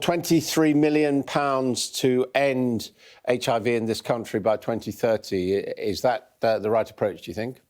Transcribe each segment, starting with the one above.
£23 million to end HIV in this country by 2030. Is that the right approach, do you think?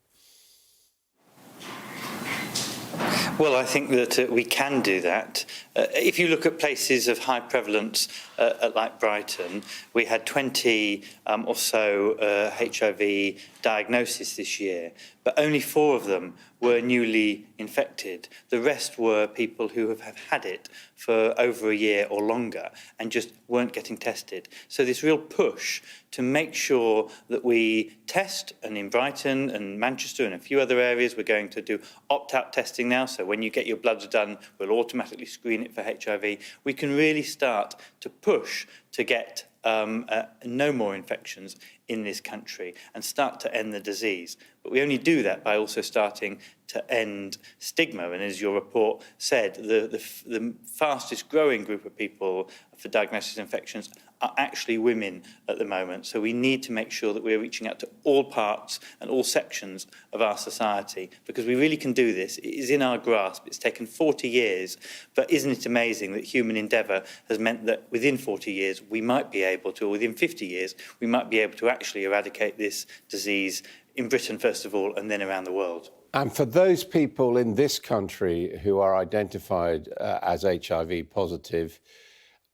Well, I think that we can do that. If you look at places of high prevalence like Brighton, we had 20 or so HIV diagnoses this year, but only 4 of them were newly infected. The rest were people who have had it for over a year or longer and just weren't getting tested. So this real push to make sure that we test, and in Brighton and Manchester and a few other areas we're going to do opt-out testing now, so when you get your bloods done we'll automatically screen it for HIV. We can really start to push to get no more infections in this country and start to end the disease. But we only do that by also starting to end stigma. And as your report said, the fastest growing group of people for diagnosis of infections are actually women at the moment. So we need to make sure that we're reaching out to all parts and all sections of our society, because we really can do this. It is in our grasp. It's taken 40 years, but isn't it amazing that human endeavour has meant that within 40 years we might be able to, or within 50 years, we might be able to actually eradicate this disease in Britain first of all and then around the world. And for those people in this country who are identified as HIV positive,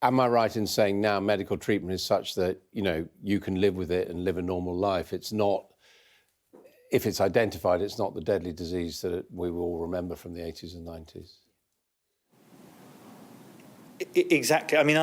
am I right in saying now medical treatment is such that, you know, you can live with it and live a normal life? It's not, if it's identified, it's not the deadly disease that we will all remember from the 80s and 90s. Exactly. I mean,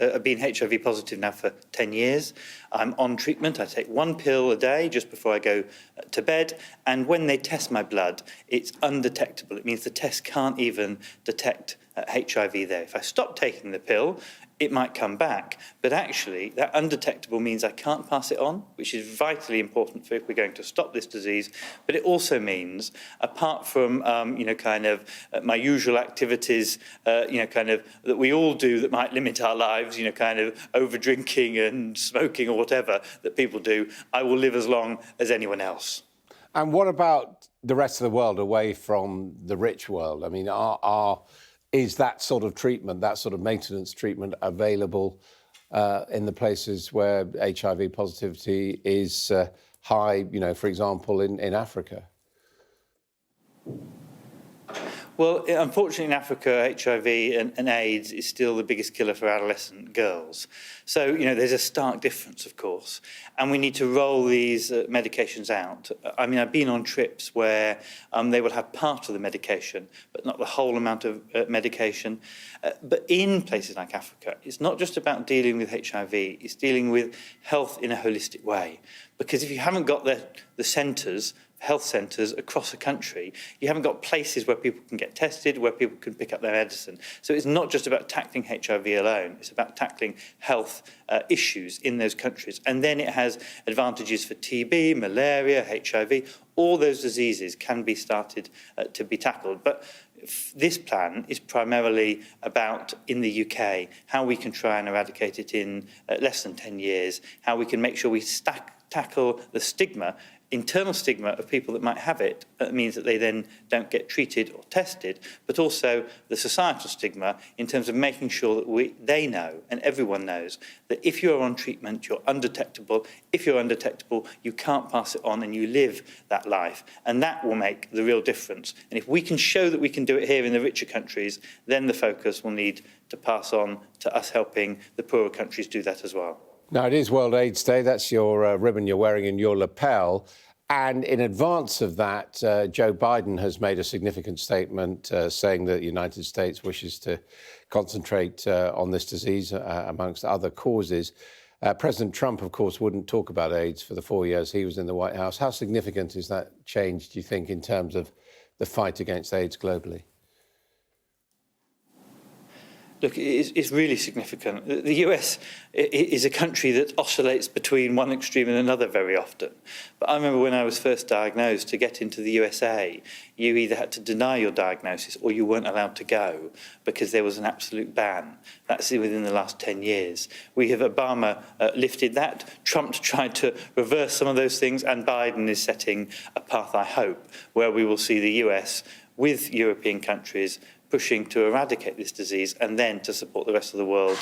I've been HIV positive now for 10 years. I'm on treatment. I take 1 pill a day just before I go to bed. And when they test my blood, it's undetectable. It means the test can't even detect HIV there. If I stop taking the pill, it might come back. But actually, that undetectable means I can't pass it on, which is vitally important for if we're going to stop this disease. But it also means, apart from, my usual activities, that we all do that might limit our lives, over drinking and smoking or whatever that people do, I will live as long as anyone else. And what about the rest of the world away from the rich world? I mean, is that sort of treatment, that sort of maintenance treatment available in the places where HIV positivity is high, for example, in Africa? Well, unfortunately in Africa, HIV and AIDS is still the biggest killer for adolescent girls. So, there's a stark difference, of course, and we need to roll these medications out. I mean, I've been on trips where they will have part of the medication, but not the whole amount of medication. But in places like Africa, it's not just about dealing with HIV, it's dealing with health in a holistic way. Because if you haven't got the centres, health centres across the country, you haven't got places where people can get tested, where people can pick up their medicine. So it's not just about tackling HIV alone, it's about tackling health issues in those countries. And then it has advantages for TB, malaria, HIV, all those diseases can be started to be tackled. But this plan is primarily about, in the UK, how we can try and eradicate it in less than 10 years, how we can make sure we tackle the stigma, internal stigma of people that might have it. That means that they then don't get treated or tested, but also the societal stigma in terms of making sure that they know, and everyone knows, that if you're on treatment, you're undetectable. If you're undetectable, you can't pass it on and you live that life. And that will make the real difference. And if we can show that we can do it here in the richer countries, then the focus will need to pass on to us helping the poorer countries do that as well. Now, it is World AIDS Day. That's your ribbon you're wearing in your lapel. And in advance of that, Joe Biden has made a significant statement saying that the United States wishes to concentrate on this disease, amongst other causes. President Trump, of course, wouldn't talk about AIDS for the 4 years he was in the White House. How significant is that change, do you think, in terms of the fight against AIDS globally? Look, it's really significant. The US is a country that oscillates between one extreme and another very often. But I remember when I was first diagnosed, to get into the USA, you either had to deny your diagnosis or you weren't allowed to go because there was an absolute ban. That's within the last 10 years. We have Obama lifted that. Trump tried to reverse some of those things, and Biden is setting a path, I hope, where we will see the US with European countries pushing to eradicate this disease and then to support the rest of the world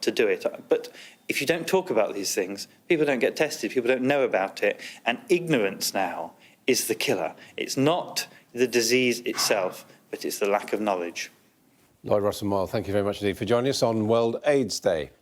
to do it. But if you don't talk about these things, people don't get tested, people don't know about it, and ignorance now is the killer. It's not the disease itself, but it's the lack of knowledge. Lloyd Russell-Moyle, thank you very much indeed for joining us on World AIDS Day.